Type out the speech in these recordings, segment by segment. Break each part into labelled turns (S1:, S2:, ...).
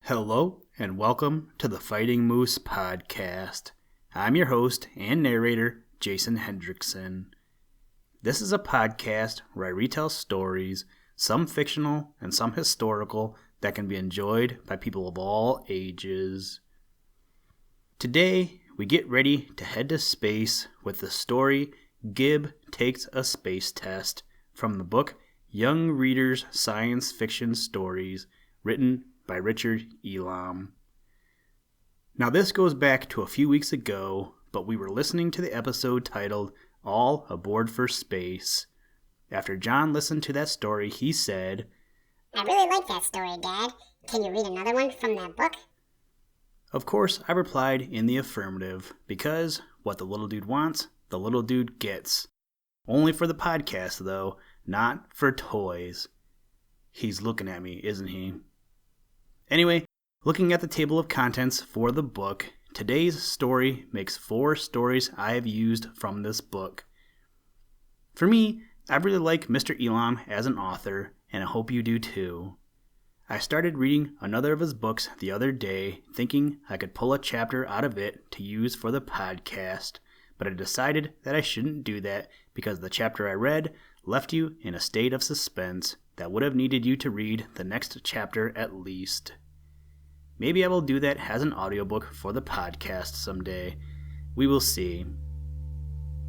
S1: Hello, and welcome to the Fighting Moose Podcast. I'm your host and narrator, Jason Hendrickson. This is a podcast where I retell stories, some fictional and some historical, that can be enjoyed by people of all ages. Today, we get ready to head to space with the story Gib Takes a Space Test from the book Young Readers' Science Fiction Stories, written by Richard Elam. Now this goes back to a few weeks ago, but we were listening to the episode titled All Aboard for Space. After John listened to that story, he said,
S2: I really like that story, Dad. Can you read another one from that book?
S1: Of course, I replied in the affirmative, because what the little dude wants, the little dude gets. Only for the podcast, though, not for toys. He's looking at me, isn't he? Anyway, looking at the table of contents for the book, today's story makes 4 stories I have used from this book. For me, I really like Mr. Elam as an author, and I hope you do too. I started reading another of his books the other day, thinking I could pull a chapter out of it to use for the podcast, but I decided that I shouldn't do that because the chapter I read left you in a state of suspense that would have needed you to read the next chapter at least. Maybe I will do that as an audiobook for the podcast someday. We will see.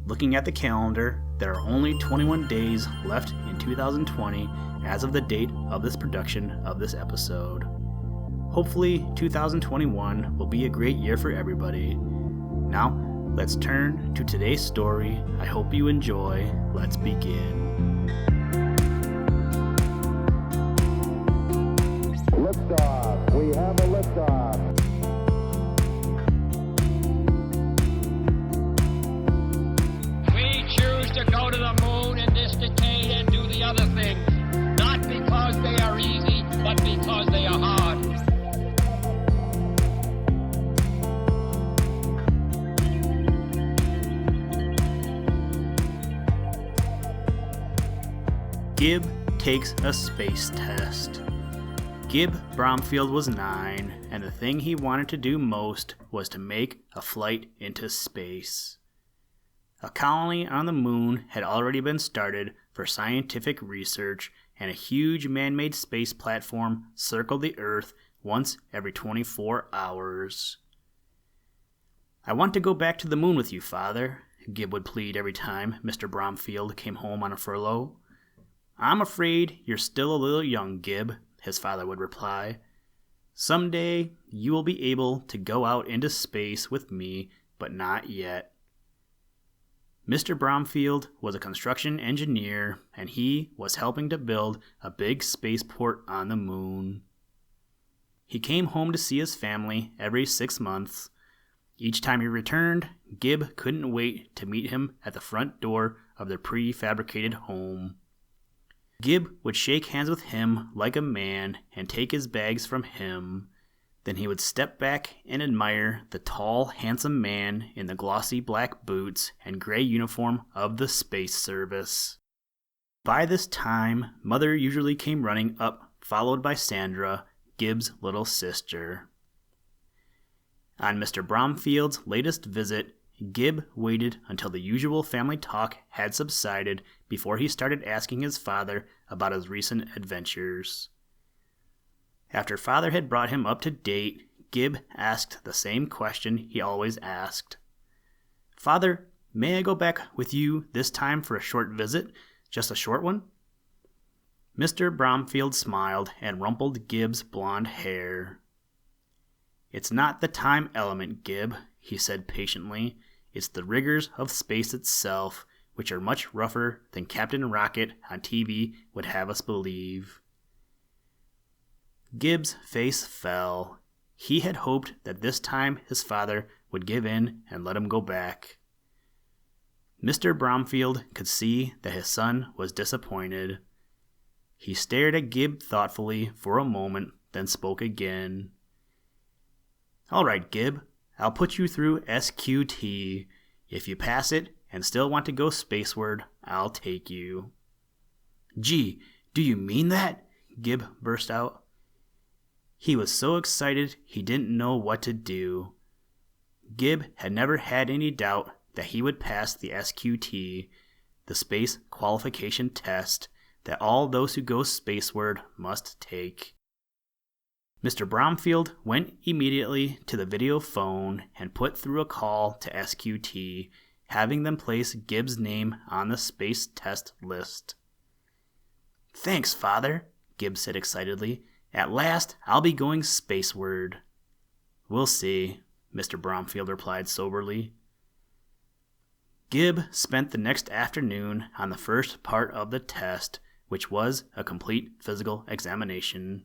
S1: Looking at the calendar, there are only 21 days left in 2020 as of the date of this production of this episode. Hopefully 2021 will be a great year for everybody. Now, let's turn to today's story. I hope you enjoy. Let's begin.
S3: Liftoff. We have a liftoff.
S4: We choose to go to the moon in this decade and do the other things, not because they are easy, but because they are hard.
S1: Gib Takes a Space Test. Gib Bromfield was 9, and the thing he wanted to do most was to make a flight into space. A colony on the moon had already been started for scientific research, and a huge man-made space platform circled the Earth once every 24 hours. I want to go back to the moon with you, Father, Gib would plead every time Mr. Bromfield came home on a furlough. I'm afraid you're still a little young, Gib, his father would reply. Someday you will be able to go out into space with me, but not yet. Mr. Bromfield was a construction engineer, and he was helping to build a big spaceport on the moon. He came home to see his family every 6 months. Each time he returned, Gib couldn't wait to meet him at the front door of their prefabricated home. Gib would shake hands with him like a man and take his bags from him. Then he would step back and admire the tall, handsome man in the glossy black boots and gray uniform of the Space Service. By this time, Mother usually came running up, followed by Sandra, Gib's little sister. On Mr. Bromfield's latest visit, Gib waited until the usual family talk had subsided before he started asking his father about his recent adventures. After Father had brought him up to date, Gib asked the same question he always asked. Father, may I go back with you this time for a short visit? Just a short one? Mr. Bromfield smiled and rumpled Gib's blonde hair. It's not the time element, Gib, he said patiently. It's the rigors of space itself, which are much rougher than Captain Rocket on TV would have us believe. Gib's face fell. He had hoped that this time his father would give in and let him go back. Mr. Bromfield could see that his son was disappointed. He stared at Gib thoughtfully for a moment, then spoke again. All right, Gib, I'll put you through SQT. If you pass it and still want to go spaceward, I'll take you. Gee, do you mean that? Gib burst out. He was so excited he didn't know what to do. Gib had never had any doubt that he would pass the SQT, the Space Qualification Test that all those who go spaceward must take. Mr. Bromfield went immediately to the video phone and put through a call to SQT, having them place Gib's name on the space test list. "Thanks, Father," Gib said excitedly. "At last, I'll be going spaceward." "We'll see," Mr. Bromfield replied soberly. Gib spent the next afternoon on the first part of the test, which was a complete physical examination.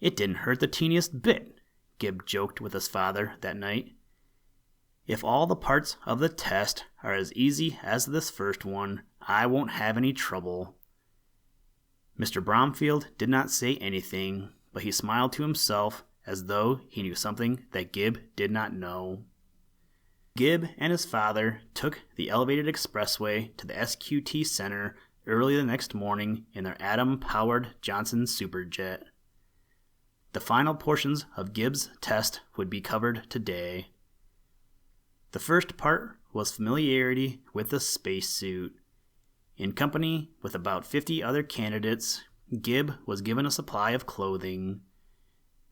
S1: "It didn't hurt the teeniest bit," Gib joked with his father that night. "If all the parts of the test are as easy as this first one, I won't have any trouble." Mr. Bromfield did not say anything, but he smiled to himself as though he knew something that Gib did not know. Gib and his father took the elevated expressway to the SQT Center early the next morning in their atom-powered Johnson Superjet. The final portions of Gib's test would be covered today. The first part was familiarity with the spacesuit. In company with about 50 other candidates, Gib was given a supply of clothing.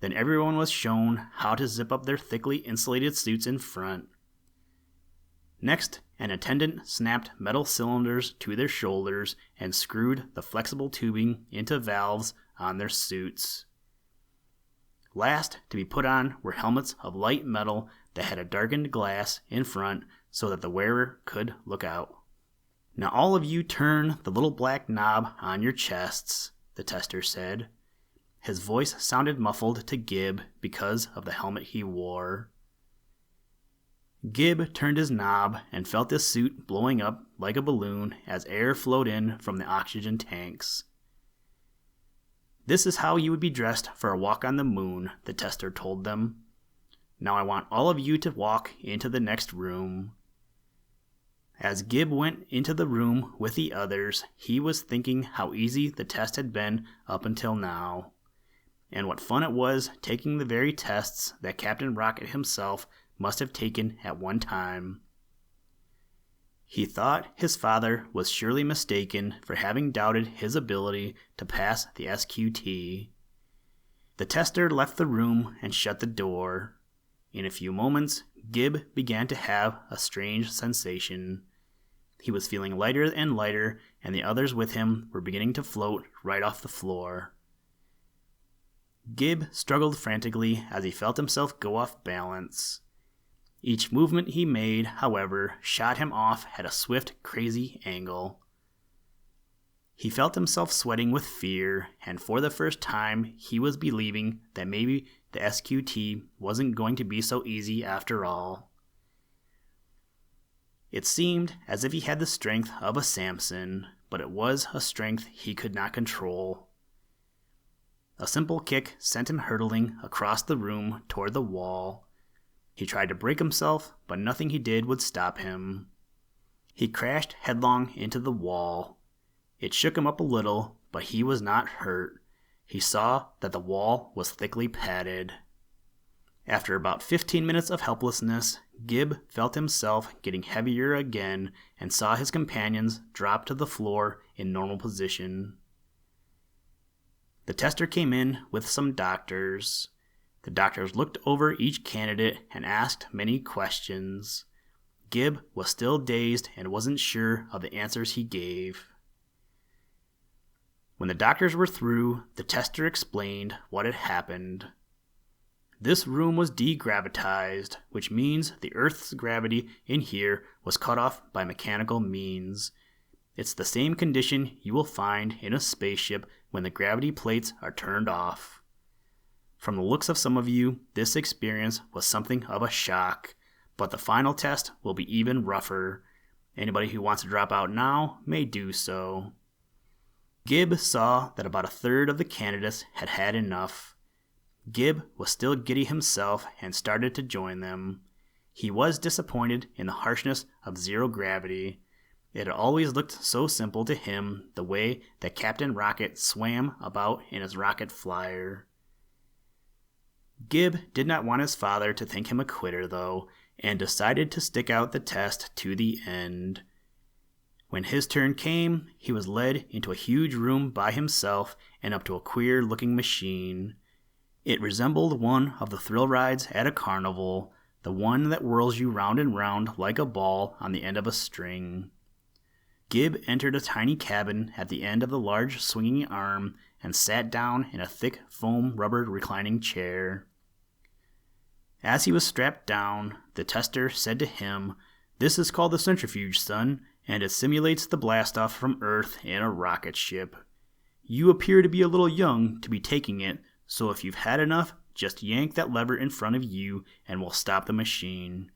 S1: Then everyone was shown how to zip up their thickly insulated suits in front. Next, an attendant snapped metal cylinders to their shoulders and screwed the flexible tubing into valves on their suits. Last to be put on were helmets of light metal that had a darkened glass in front so that the wearer could look out. "Now all of you turn the little black knob on your chests," the tester said. His voice sounded muffled to Gib because of the helmet he wore. Gib turned his knob and felt his suit blowing up like a balloon as air flowed in from the oxygen tanks. "This is how you would be dressed for a walk on the moon," the tester told them. "Now I want all of you to walk into the next room." As Gib went into the room with the others, he was thinking how easy the test had been up until now, and what fun it was taking the very tests that Captain Rocket himself must have taken at one time. He thought his father was surely mistaken for having doubted his ability to pass the SQT. The tester left the room and shut the door. In a few moments, Gib began to have a strange sensation. He was feeling lighter and lighter, and the others with him were beginning to float right off the floor. Gib struggled frantically as he felt himself go off balance. Each movement he made, however, shot him off at a swift, crazy angle. He felt himself sweating with fear, and for the first time he was believing that maybe the SQT wasn't going to be so easy after all. It seemed as if he had the strength of a Samson, but it was a strength he could not control. A simple kick sent him hurtling across the room toward the wall. He tried to break himself, but nothing he did would stop him. He crashed headlong into the wall. It shook him up a little, but he was not hurt. He saw that the wall was thickly padded. After about 15 minutes of helplessness, Gib felt himself getting heavier again and saw his companions drop to the floor in normal position. The tester came in with some doctors. The doctors looked over each candidate and asked many questions. Gib was still dazed and wasn't sure of the answers he gave. When the doctors were through, the tester explained what had happened. This room was degravitized, which means the Earth's gravity in here was cut off by mechanical means. It's the same condition you will find in a spaceship when the gravity plates are turned off. From the looks of some of you, this experience was something of a shock, but the final test will be even rougher. Anybody who wants to drop out now may do so. Gib saw that about a third of the candidates had had enough. Gib was still giddy himself and started to join them. He was disappointed in the harshness of zero gravity. It had always looked so simple to him, the way that Captain Rocket swam about in his rocket flyer. Gib did not want his father to think him a quitter, though, and decided to stick out the test to the end. When his turn came, he was led into a huge room by himself and up to a queer-looking machine. It resembled one of the thrill rides at a carnival, the one that whirls you round and round like a ball on the end of a string. Gib entered a tiny cabin at the end of the large swinging arm and sat down in a thick foam rubber reclining chair. As he was strapped down, the tester said to him, "This is called the centrifuge, son, and it simulates the blastoff from Earth in a rocket ship. You appear to be a little young to be taking it, so if you've had enough, just yank that lever in front of you and we'll stop the machine."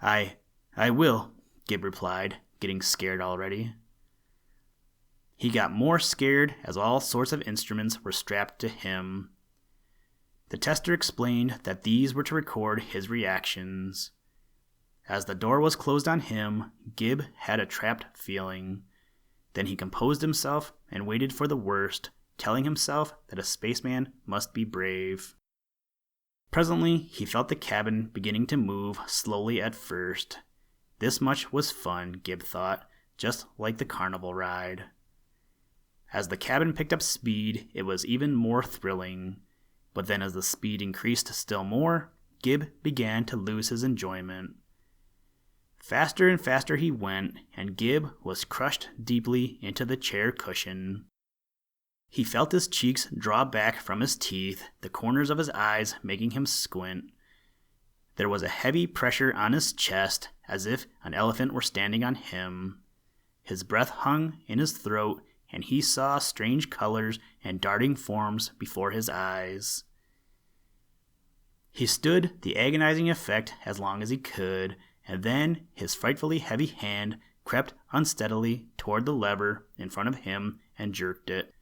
S1: I will," Gib replied, getting scared already. He got more scared as all sorts of instruments were strapped to him. The tester explained that these were to record his reactions. As the door was closed on him, Gib had a trapped feeling. Then he composed himself and waited for the worst, telling himself that a spaceman must be brave. Presently, he felt the cabin beginning to move slowly at first. This much was fun, Gib thought, just like the carnival ride. As the cabin picked up speed, it was even more thrilling. But then as the speed increased still more, Gib began to lose his enjoyment. Faster and faster he went, and Gib was crushed deeply into the chair cushion. He felt his cheeks draw back from his teeth, the corners of his eyes making him squint. There was a heavy pressure on his chest, as if an elephant were standing on him. His breath hung in his throat, and he saw strange colors and darting forms before his eyes. He stood the agonizing effect as long as he could, and then his frightfully heavy hand crept unsteadily toward the lever in front of him and jerked it.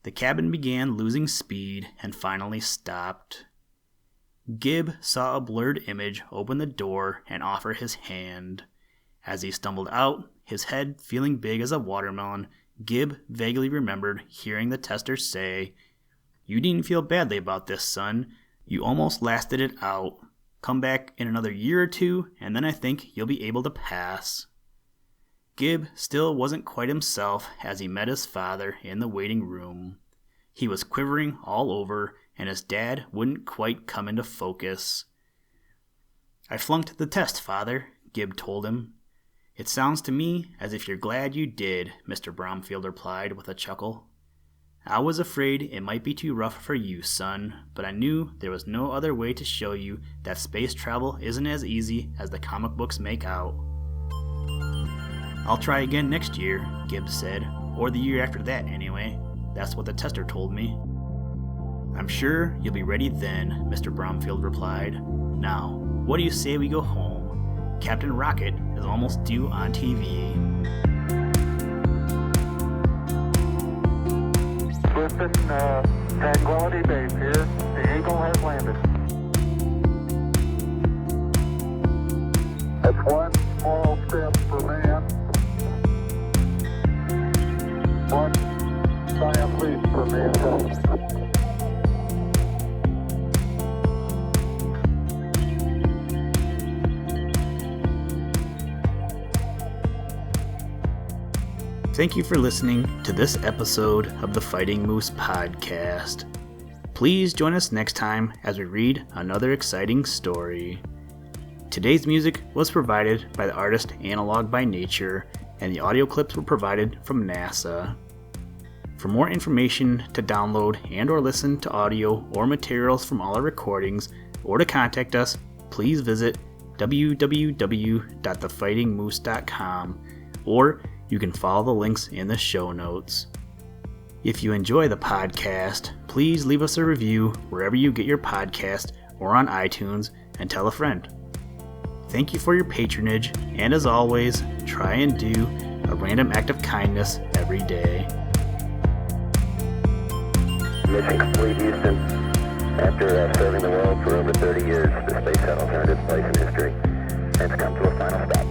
S1: The cabin began losing speed and finally stopped. Gib saw a blurred image open the door and offer his hand. As he stumbled out, his head feeling big as a watermelon, Gib vaguely remembered hearing the tester say, "You needn't feel badly about this, son. You almost lasted it out. Come back in another year or two, and then I think you'll be able to pass." Gib still wasn't quite himself as he met his father in the waiting room. He was quivering all over, and his dad wouldn't quite come into focus. "I flunked the test, Father," Gib told him. "It sounds to me as if you're glad you did," Mr. Bromfield replied with a chuckle. "I was afraid it might be too rough for you, son, but I knew there was no other way to show you that space travel isn't as easy as the comic books make out." "I'll try again next year," Gib said, "or the year after that anyway. That's what the tester told me." "I'm sure you'll be ready then," Mr. Bromfield replied. "Now, what do you say we go home? Captain Rocket is almost due on TV."
S3: Houston, Tranquility Base here. The Eagle has landed. That's one small step for man, one giant leap for mankind.
S1: Thank you for listening to this episode of the Fighting Moose podcast. Please join us next time as we read another exciting story. Today's music was provided by the artist Analog by Nature, and the audio clips were provided from NASA. For more information to download and or listen to audio or materials from all our recordings, or to contact us, please visit www.thefightingmoose.com, or you can follow the links in the show notes. If you enjoy the podcast, please leave us a review wherever you get your podcast or on iTunes, and tell a friend. Thank you for your patronage, and as always, try and do a random act of kindness every day.
S5: Mission complete, Houston. After serving the world for over 30 years, the space shuttle turned its place in history and has come to a final stop.